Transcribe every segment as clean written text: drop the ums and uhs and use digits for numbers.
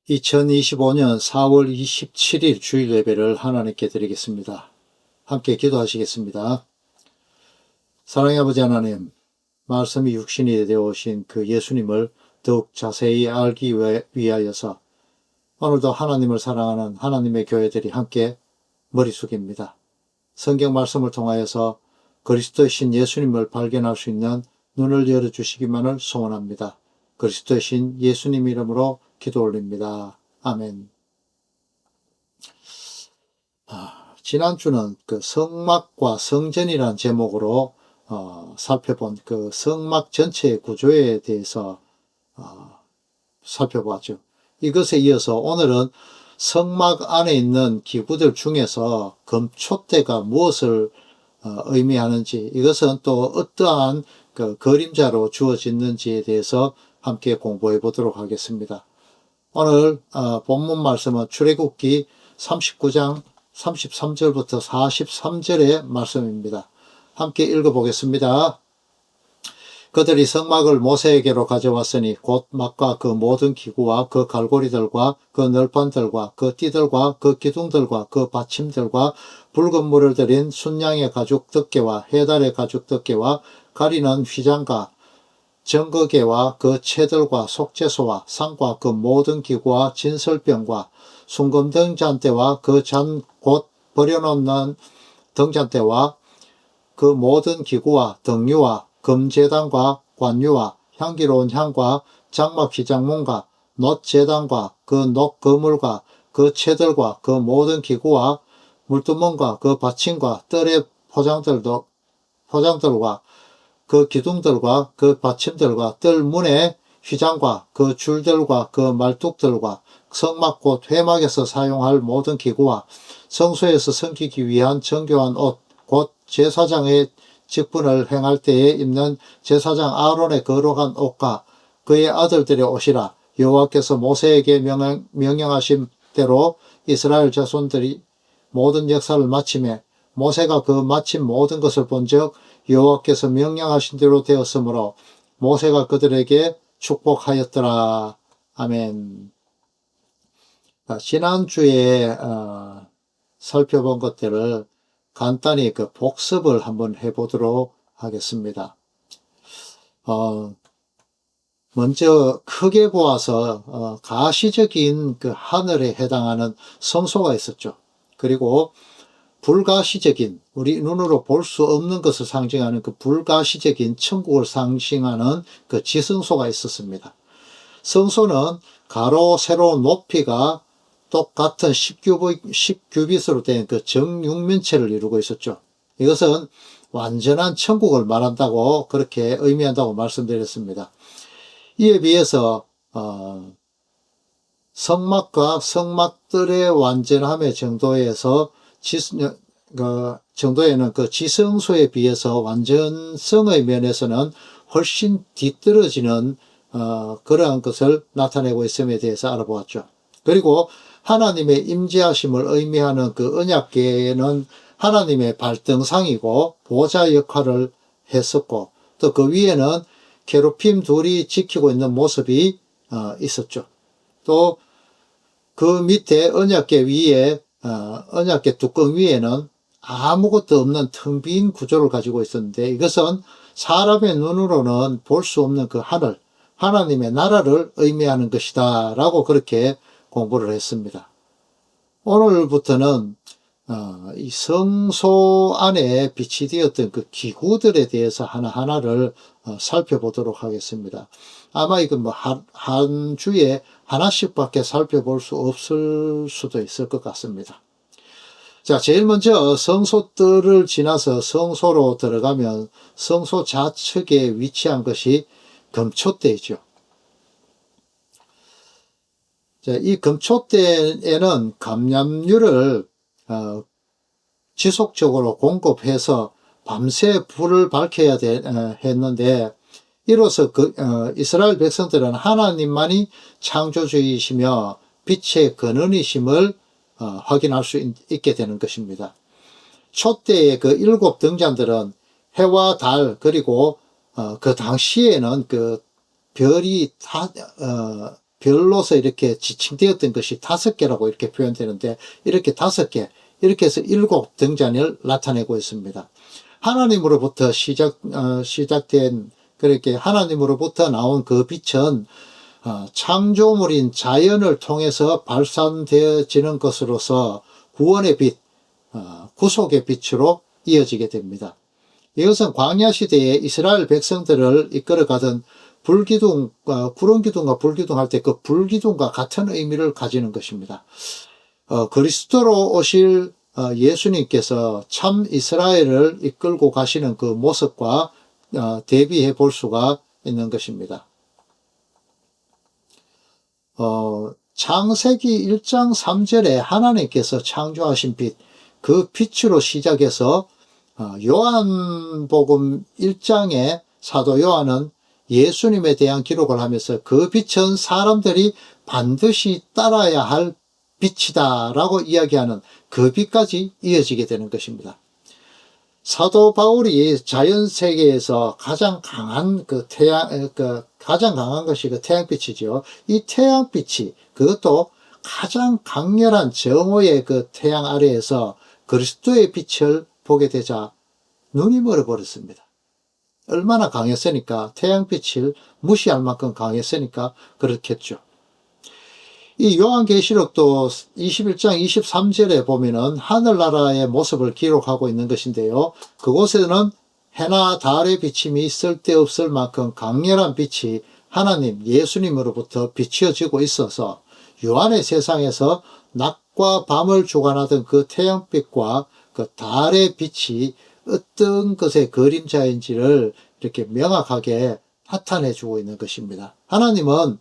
2025년 4월 27일 주일 예배를 하나님께 드리겠습니다. 함께 기도하시겠습니다. 사랑의 아버지 하나님, 말씀이 육신이 되어 오신 그 예수님을 더욱 자세히 알기 위하여서 오늘도 하나님을 사랑하는 하나님의 교회들이 함께 머리 숙입니다. 성경 말씀을 통하여서 그리스도의 신 예수님을 발견할 수 있는 눈을 열어주시기만을 소원합니다. 그리스도의 신 예수님 이름으로 기도 올립니다. 아멘. 지난주는 그 성막과 성전이라는 제목으로 살펴본 그 성막 전체의 구조에 대해서 살펴보았죠. 이것에 이어서 오늘은 성막 안에 있는 기구들 중에서 금촛대가 무엇을 의미하는지, 이것은 또 어떠한 그 그림자로 주어졌는지에 대해서 함께 공부해 보도록 하겠습니다. 오늘 본문 말씀은 출애굽기 39장 33절부터 43절의 말씀입니다. 함께 읽어보겠습니다. 그들이 성막을 모세에게로 가져왔으니 곧 막과 그 모든 기구와 그 갈고리들과 그 널판들과 그 띠들과 그 기둥들과 그 받침들과 붉은 물을 들인 순양의 가죽 덮개와 해달의 가죽 덮개와 가리는 휘장과 정거개와 그 채들과 속죄소와 상과 그 모든 기구와 진설병과 순금 등잔대와 그 잔 곧 버려놓는 등잔대와 그 모든 기구와 등유와 금제단과 관유와 향기로운 향과 장막 휘장문과 놋제단과 그 놋그물과 그 채들과 그 모든 기구와 물두멍과 그 받침과 뜰의 포장들과 그 기둥들과 그 받침들과 뜰문의 휘장과 그 줄들과 그 말뚝들과 성막 곧 회막에서 사용할 모든 기구와 성소에서 섬기기 위한 정교한 옷 곧 제사장의 직분을 행할 때에 입는 제사장 아론의 거룩한 옷과 그의 아들들의 옷이라. 여호와께서 모세에게 명령하신 대로 이스라엘 자손들이 모든 역사를 마치매 모세가 그 마친 모든 것을 본즉 여호와께서 명령하신 대로 되었으므로 모세가 그들에게 축복하였더라. 아멘. 지난주에 살펴본 것들을 간단히 그 복습을 한번 해보도록 하겠습니다. 먼저 크게 보아서 가시적인 그 하늘에 해당하는 성소가 있었죠. 그리고 불가시적인, 우리 눈으로 볼 수 없는 것을 상징하는 그 불가시적인 천국을 상징하는 그 지성소가 있었습니다. 성소는 가로 세로 높이가 똑같은 10규빗으로 된 그 정육면체를 이루고 있었죠. 이것은 완전한 천국을 말한다고, 그렇게 의미한다고 말씀드렸습니다. 이에 비해서 성막과 성막들의 완전함의 정도에서 정도에는 그 지성소에 비해서 완전성의 면에서는 훨씬 뒤떨어지는 그러한 것을 나타내고 있음에 대해서 알아보았죠. 그리고 하나님의 임재하심을 의미하는 그 언약궤는 하나님의 발등상이고 보좌 역할을 했었고, 또 그 위에는 케루빔 둘이 지키고 있는 모습이 있었죠. 또 그 밑에 언약궤 위에 언약궤 뚜껑 위에는 아무것도 없는 텅 빈 구조를 가지고 있었는데, 이것은 사람의 눈으로는 볼 수 없는 그 하늘, 하나님의 나라를 의미하는 것이다 라고 그렇게 공부를 했습니다. 오늘부터는 이 성소 안에 비치되었던 그 기구들에 대해서 하나하나를 살펴보도록 하겠습니다. 아마 이건 한 주에 하나씩밖에 살펴볼 수 없을 수도 있을 것 같습니다. 자, 제일 먼저 성소뜰을 지나서 성소로 들어가면 성소 좌측에 위치한 것이 금촛대이죠. 자, 이 금촛대에는 감람유를 지속적으로 공급해서 밤새 불을 밝혀야 했는데, 이로써 이스라엘 백성들은 하나님만이 창조주이시며 빛의 근원이심을 확인할 수 있게 되는 것입니다. 촛대의 그 7 등잔들은 해와 달, 그리고 그 당시에는 그 별이 별로서 이렇게 지칭되었던 것이 5개라고 이렇게 표현되는데, 이렇게 5개, 이렇게 해서 7 등잔을 나타내고 있습니다. 하나님으로부터 시작된, 그렇게 하나님으로부터 나온 그 빛은 창조물인 자연을 통해서 발산되어지는 것으로서 구원의 빛, 구속의 빛으로 이어지게 됩니다. 이것은 광야 시대에 이스라엘 백성들을 이끌어가던 구름기둥과 불기둥 할 때 그 불기둥과 같은 의미를 가지는 것입니다. 그리스도로 오실 예수님께서 참 이스라엘을 이끌고 가시는 그 모습과 대비해 볼 수가 있는 것입니다. 창세기 1장 3절에 하나님께서 창조하신 빛, 그 빛으로 시작해서 요한복음 1장에 사도 요한은 예수님에 대한 기록을 하면서 그 빛은 사람들이 반드시 따라야 할 빛이다 라고 이야기하는 그 빛까지 이어지게 되는 것입니다. 사도 바울이 자연 세계에서 가장 강한 가장 강한 것이 그 태양빛이죠. 이 태양빛이, 그것도 가장 강렬한 정오의 그 태양 아래에서 그리스도의 빛을 보게 되자 눈이 멀어버렸습니다. 얼마나 강했으니까, 태양빛을 무시할 만큼 강했으니까 그렇겠죠. 이 요한계시록도 21장 23절에 보면은 하늘나라의 모습을 기록하고 있는 것인데요. 그곳에는 해나 달의 비침이 쓸데없을 만큼 강렬한 빛이 하나님 예수님으로부터 비추어지고 있어서 요한의 세상에서 낮과 밤을 주관하던 그 태양빛과 그 달의 빛이 어떤 것의 그림자인지를 이렇게 명확하게 나타내 주고 있는 것입니다. 하나님은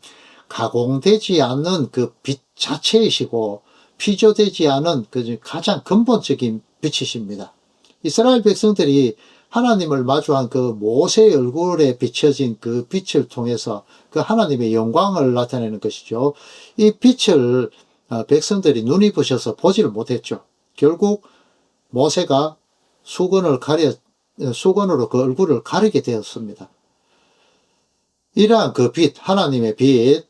가공되지 않는 그 빛 자체이시고 피조되지 않은 그 가장 근본적인 빛이십니다. 이스라엘 백성들이 하나님을 마주한 그 모세의 얼굴에 비춰진 그 빛을 통해서 그 하나님의 영광을 나타내는 것이죠. 이 빛을 백성들이 눈이 부셔서 보지를 못했죠. 결국 모세가 수건으로 그 얼굴을 가리게 되었습니다. 이러한 그 빛, 하나님의 빛,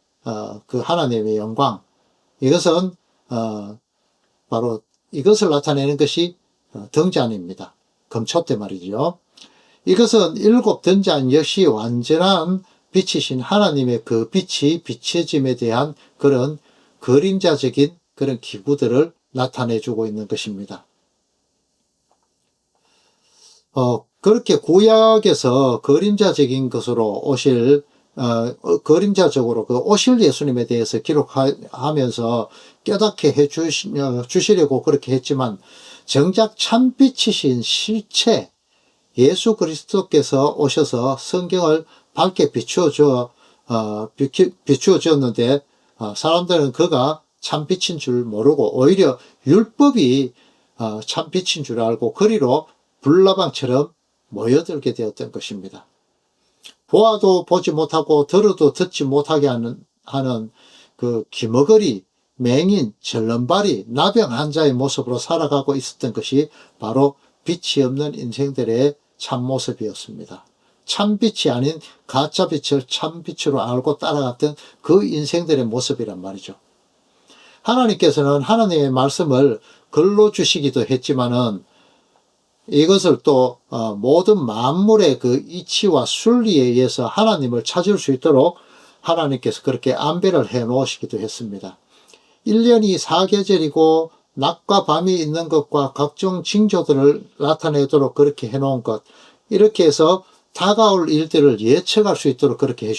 그 하나님의 영광, 이것은 바로 이것을 나타내는 것이 등잔입니다. 금초 때 말이죠. 이것은 7 등잔 역시 완전한 빛이신 하나님의 그 빛이 비춰짐에 대한 그런 그림자적인 그런 기구들을 나타내주고 있는 것입니다. 그렇게 구약에서 그림자적인 것으로 오실, 그림자적으로 그 오실 예수님에 대해서 기록하면서 깨닫게 해 주시려고 그렇게 했지만, 정작 참빛이신 실체, 예수 그리스도께서 오셔서 성경을 밝게 비추어주었는데, 사람들은 그가 참빛인 줄 모르고, 오히려 율법이 참빛인 줄 알고, 그리로 불나방처럼 모여들게 되었던 것입니다. 보아도 보지 못하고 들어도 듣지 못하게 하는 그 기머거리, 맹인, 절름발이, 나병 환자의 모습으로 살아가고 있었던 것이 바로 빛이 없는 인생들의 참모습이었습니다. 참빛이 아닌 가짜빛을 참빛으로 알고 따라갔던 그 인생들의 모습이란 말이죠. 하나님께서는 하나님의 말씀을 글로 주시기도 했지만은 이것을 또 모든 만물의 그 이치와 순리에 의해서 하나님을 찾을 수 있도록 하나님께서 그렇게 안배를 해 놓으시기도 했습니다. 1년이 4계절이고 낮과 밤이 있는 것과 각종 징조들을 나타내도록 그렇게 해 놓은 것, 이렇게 해서 다가올 일들을 예측할 수 있도록 그렇게 해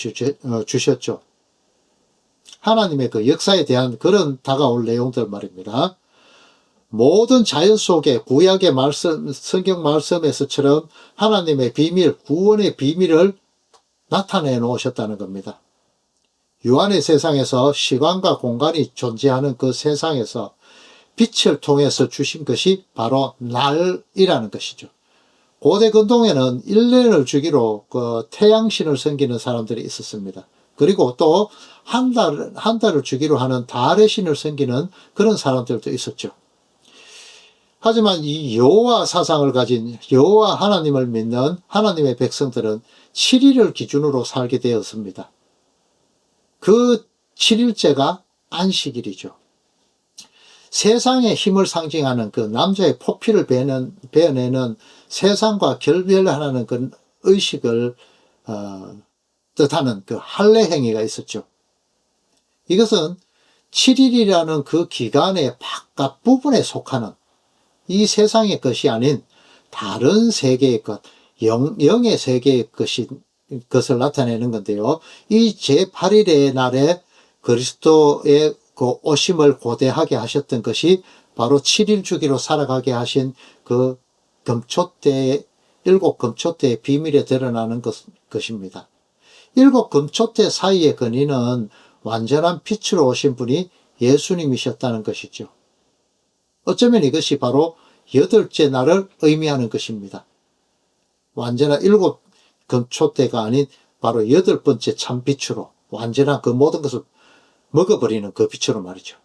주셨죠. 하나님의 그 역사에 대한 그런 다가올 내용들 말입니다. 모든 자연 속에 구약의 말씀, 성경 말씀에서처럼 하나님의 비밀, 구원의 비밀을 나타내 놓으셨다는 겁니다. 유한의 세상에서 시간과 공간이 존재하는 그 세상에서 빛을 통해서 주신 것이 바로 날이라는 것이죠. 고대 근동에는 1년을 주기로 그 태양신을 섬기는 사람들이 있었습니다. 그리고 또 한 달을 주기로 하는 달의 신을 섬기는 그런 사람들도 있었죠. 하지만 이 여호와 사상을 가진 여호와 하나님을 믿는 하나님의 백성들은 7일을 기준으로 살게 되었습니다. 그 7일째가 안식일이죠. 세상의 힘을 상징하는 그 남자의 포피를 베어내는 세상과 결별하는 그 의식을 뜻하는 그 할례 행위가 있었죠. 이것은 7일이라는 그 기간의 바깥 부분에 속하는 이 세상의 것이 아닌 다른 세계의 것, 영의 세계의 것을 나타내는 건데요. 이 제8일의 날에 그리스도의 그 오심을 고대하게 하셨던 것이 바로 7일 주기로 살아가게 하신 그 금초대, 7금초대의 비밀에 드러나는 것입니다. 7금초대 사이의 근인은 완전한 빛으로 오신 분이 예수님이셨다는 것이죠. 어쩌면 이것이 바로 8째 날을 의미하는 것입니다. 완전한 7금초대가 아닌 바로 8번째 참빛으로 완전한 그 모든 것을 먹어버리는 그 빛으로 말이죠.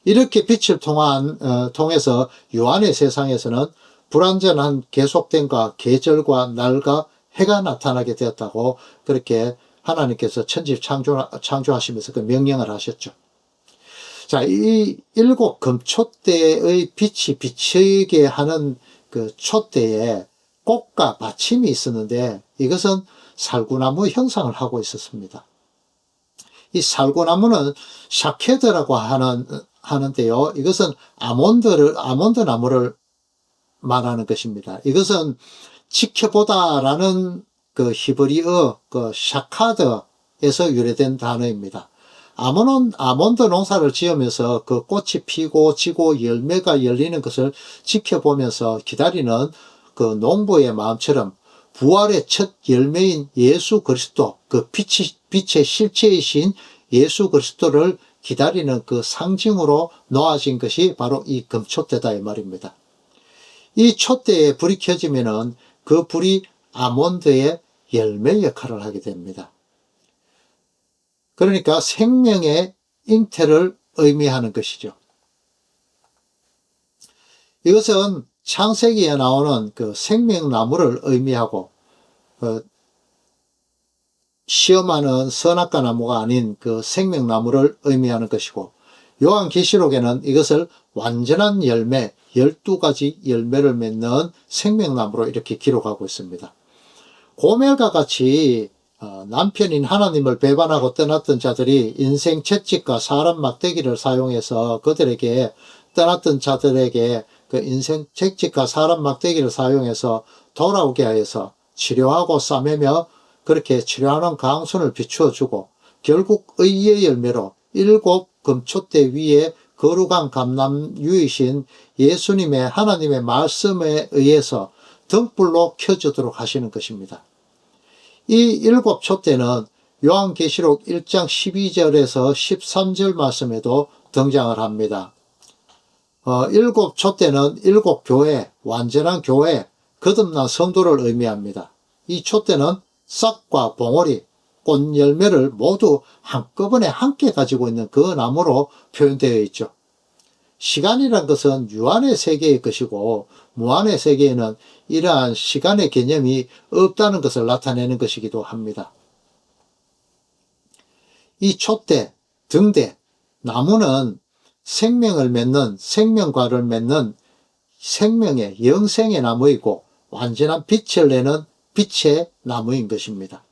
이렇게 빛을 통해서 요한의 세상에서는 불완전한 계속됨과 계절과 날과 해가 나타나게 되었다고 그렇게 하나님께서 천지 창조하시면서 그 명령을 하셨죠. 자, 이 7금초대의 빛이 비치게 하는 그 촛대에 꽃과 받침이 있었는데 이것은 살구나무 형상을 하고 있었습니다. 이 살구나무는 샤케드라고 하는데요. 이것은 아몬드 나무를 말하는 것입니다. 이것은 지켜보다라는 그 히브리어 그 샤카드에서 유래된 단어입니다. 아몬드 농사를 지으면서 그 꽃이 피고 지고 열매가 열리는 것을 지켜보면서 기다리는 그 농부의 마음처럼 부활의 첫 열매인 예수 그리스도, 그 빛의 실체이신 예수 그리스도를 기다리는 그 상징으로 놓아진 것이 바로 이 금촛대다 이 말입니다. 이 촛대에 불이 켜지면은 그 불이 아몬드의 열매 역할을 하게 됩니다. 그러니까 생명의 잉태를 의미하는 것이죠. 이것은 창세기에 나오는 그 생명나무를 의미하고 시험하는 선악과 나무가 아닌 그 생명나무를 의미하는 것이고 요한계시록에는 이것을 완전한 열매 12가지 열매를 맺는 생명나무로 이렇게 기록하고 있습니다. 고멜과 같이 남편인 하나님을 배반하고 떠났던 자들이 인생 채찍과 사람 막대기를 사용해서 그들에게 떠났던 자들에게 그 인생 채찍과 사람 막대기를 사용해서 돌아오게 하여서 치료하고 싸매며 그렇게 치료하는 강순을 비추어 주고 결국 의의 열매로 7금촛대 위에 거룩한 감람유이신 예수님의 하나님의 말씀에 의해서 등불로 켜지도록 하시는 것입니다. 이 7촛대는 요한계시록 1장 12절에서 13절 말씀에도 등장을 합니다. 7촛대는 7교회, 완전한 교회, 거듭난 성도를 의미합니다. 이 촛대는 싹과 봉오리, 꽃 열매를 모두 한꺼번에 함께 가지고 있는 그 나무로 표현되어 있죠. 시간이란 것은 유한의 세계의 것이고 무한의 세계에는 이러한 시간의 개념이 없다는 것을 나타내는 것이기도 합니다. 이 촛대, 등대, 나무는 생명을 맺는 생명과를 맺는 생명의 영생의 나무이고 완전한 빛을 내는 빛의 나무인 것입니다.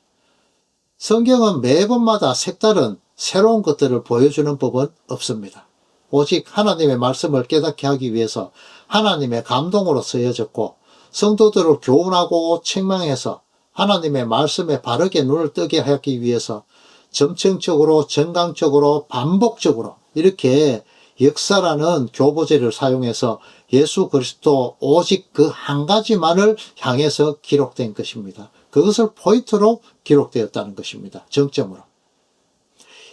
성경은 매번마다 색다른 새로운 것들을 보여주는 법은 없습니다. 오직 하나님의 말씀을 깨닫게 하기 위해서 하나님의 감동으로 쓰여졌고 성도들을 교훈하고 책망해서 하나님의 말씀에 바르게 눈을 뜨게 하기 위해서 점층적으로 정강적으로 반복적으로 이렇게 역사라는 교보제를 사용해서 예수 그리스도 오직 그 한 가지만을 향해서 기록된 것입니다. 그것을 포인트로 기록되었다는 것입니다. 정점으로.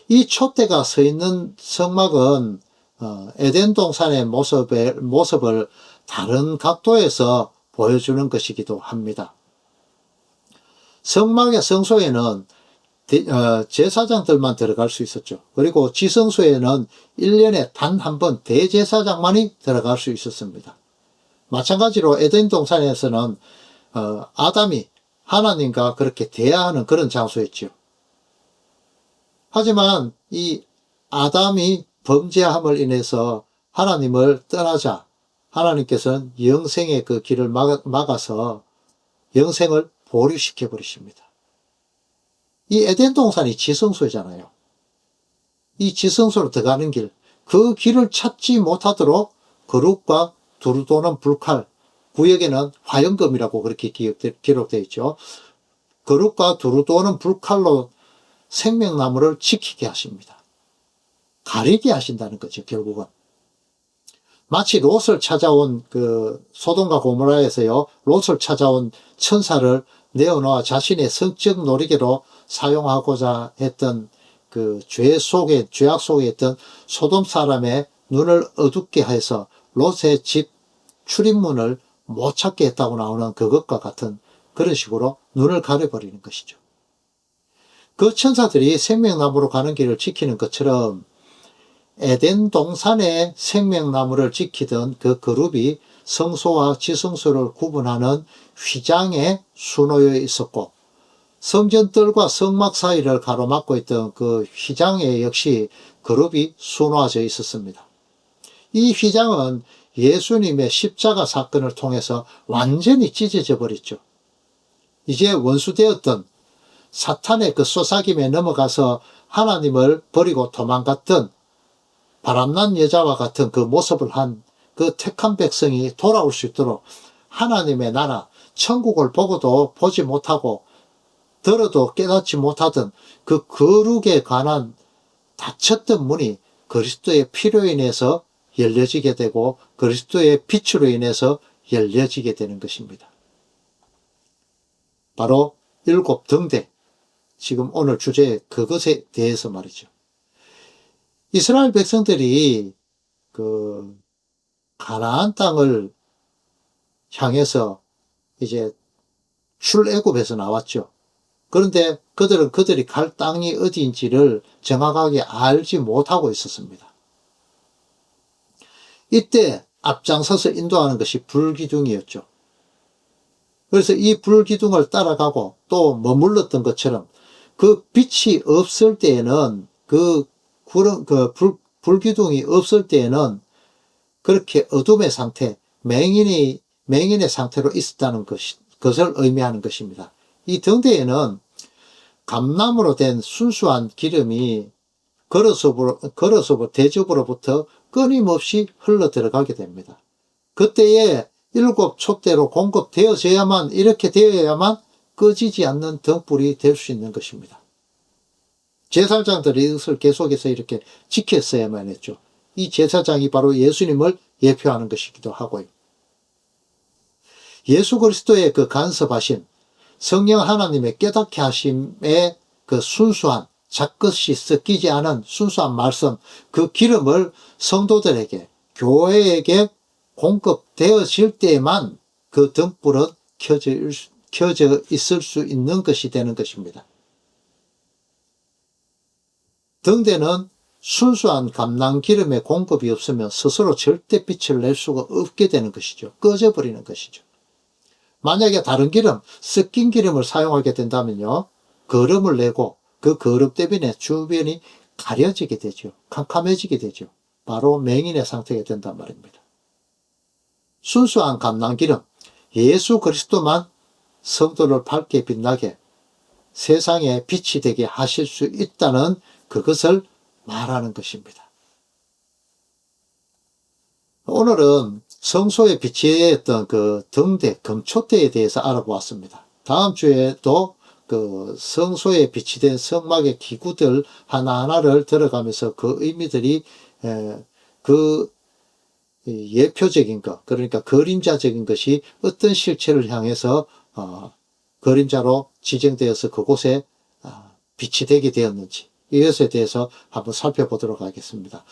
이 촛대가 서 있는 성막은 에덴 동산의 모습을 다른 각도에서 보여주는 것이기도 합니다. 성막의 성소에는 제사장들만 들어갈 수 있었죠. 그리고 지성소에는 1년에 단 한 번 대제사장만이 들어갈 수 있었습니다. 마찬가지로 에덴 동산에서는 아담이 하나님과 그렇게 대화하는 그런 장소였죠. 하지만 이 아담이 범죄함을 인해서 하나님을 떠나자 하나님께서는 영생의 그 길을 막아서 영생을 보류시켜 버리십니다. 이 에덴 동산이 지성소잖아요. 이 지성소로 들어가는 길, 그 길을 찾지 못하도록 거룩과 두루 도는 불칼, 구역에는 화영검이라고 그렇게 기록되어 있죠. 거룩과 두루 도는 불칼로 생명나무를 지키게 하십니다. 가리게 하신다는 거죠, 결국은. 마치 롯을 찾아온 그 소돔과 고모라에서요, 롯을 찾아온 천사를 내어놓아 자신의 성적 놀이개로 사용하고자 했던 그 죄악 속에 있던 소돔 사람의 눈을 어둡게 해서 롯의 집 출입문을 못 찾게 했다고 나오는 그것과 같은 그런 식으로 눈을 가려버리는 것이죠. 그 천사들이 생명나무로 가는 길을 지키는 것처럼 에덴 동산의 생명나무를 지키던 그 그룹이 성소와 지성소를 구분하는 휘장에 수놓여 있었고, 성전뜰과 성막 사이를 가로막고 있던 그 휘장에 역시 그룹이 수놓아져 있었습니다. 이 휘장은 예수님의 십자가 사건을 통해서 완전히 찢어져 버렸죠. 이제 원수되었던 사탄의 그 쏘사김에 넘어가서 하나님을 버리고 도망갔던 바람난 여자와 같은 그 모습을 한 그 택한 백성이 돌아올 수 있도록 하나님의 나라, 천국을 보고도 보지 못하고 들어도 깨닫지 못하던 그 거룩에 관한 닫혔던 문이 그리스도의 피로 인해서 열려지게 되고 그리스도의 빛으로 인해서 열려지게 되는 것입니다. 바로 일곱 등대, 지금 오늘 주제 그것에 대해서 말이죠. 이스라엘 백성들이 그 가나안 땅을 향해서 이제 출애굽에서 나왔죠. 그런데 그들이 갈 땅이 어디인지를 정확하게 알지 못하고 있었습니다. 이때 앞장서서 인도하는 것이 불기둥이었죠. 그래서 이 불기둥을 따라가고 또 머물렀던 것처럼 그 빛이 없을 때에는 불기둥이 없을 때에는 그렇게 어둠의 상태, 맹인의 상태로 있었다는 것을 의미하는 것입니다. 이 등대에는 감나무로 된 순수한 기름이 대접으로부터 끊임없이 흘러 들어가게 됩니다. 그때에 일곱 촛대로 공급되어져야만, 이렇게 되어야만 꺼지지 않는 등불이 될 수 있는 것입니다. 제사장들이 이것을 계속해서 이렇게 지켰어야만 했죠. 이 제사장이 바로 예수님을 예표하는 것이기도 하고요. 예수 그리스도의 그 간섭하신 성령 하나님의 깨닫게 하심의 그 순수한, 잡것이 섞이지 않은 순수한 말씀, 그 기름을 성도들에게, 교회에게 공급되어질 때에만 그 등불은 켜져 있을 수 있는 것이 되는 것입니다. 등대는 순수한 감람 기름의 공급이 없으면 스스로 절대 빛을 낼 수가 없게 되는 것이죠. 꺼져버리는 것이죠. 만약에 다른 기름, 섞인 기름을 사용하게 된다면요, 거름을 내고 그 거름 때문에 주변이 가려지게 되죠. 캄캄해지게 되죠. 바로 맹인의 상태가 된단 말입니다. 순수한 감람 기름, 예수 그리스도만 성도를 밝게 빛나게 세상에 빛이 되게 하실 수 있다는 그것을 말하는 것입니다. 오늘은 성소에 비치했던 그 등대, 금초대에 대해서 알아보았습니다. 다음 주에도 그 성소에 비치된 성막의 기구들 하나하나를 들어가면서 그 의미들이 그 예표적인 것, 그러니까 그림자적인 것이 어떤 실체를 향해서 그림자로 지정되어서 그곳에 빛이 되게 되었는지, 이것에 대해서 한번 살펴보도록 하겠습니다.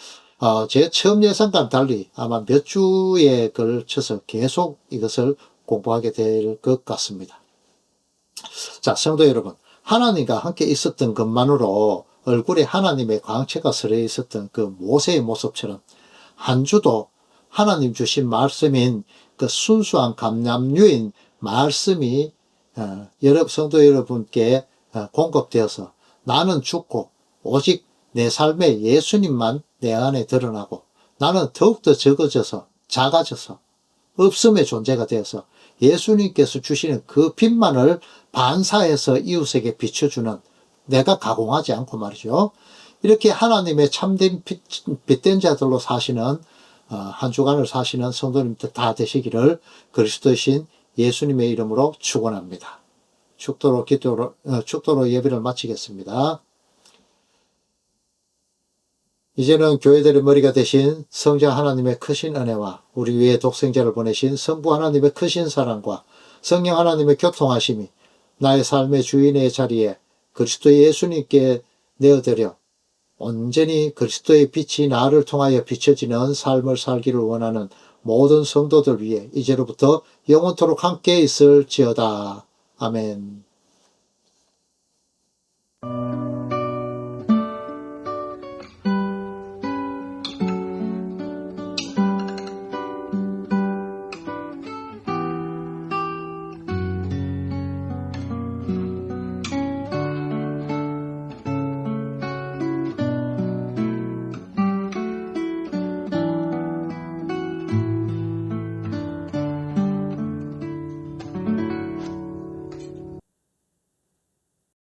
제 처음 예상과는 달리 아마 몇 주에 걸쳐서 계속 이것을 공부하게 될 것 같습니다. 자, 성도 여러분, 하나님과 함께 있었던 것만으로 얼굴에 하나님의 광채가 서려 있었던 그 모세의 모습처럼 한 주도 하나님 주신 말씀인 그 순수한 감람류인 말씀이 성도 여러분께 공급되어서 나는 죽고 오직 내 삶에 예수님만 내 안에 드러나고 나는 더욱더 적어져서 작아져서 없음의 존재가 되어서 예수님께서 주시는 그 빛만을 반사해서 이웃에게 비춰주는, 내가 가공하지 않고 말이죠. 이렇게 하나님의 참된 빛된 자들로 사시는 한 주간을 사시는 성도님들 다 되시기를 그리스도이신 예수님의 이름으로 축원합니다. 축도로 예배를 마치겠습니다. 이제는 교회들의 머리가 되신 성자 하나님의 크신 은혜와 우리 위에 독생자를 보내신 성부 하나님의 크신 사랑과 성령 하나님의 교통하심이 나의 삶의 주인의 자리에 그리스도 예수님께 내어드려 온전히 그리스도의 빛이 나를 통하여 비춰지는 삶을 살기를 원하는 모든 성도들 위해 이제로부터 영원토록 함께 있을지어다. 아멘.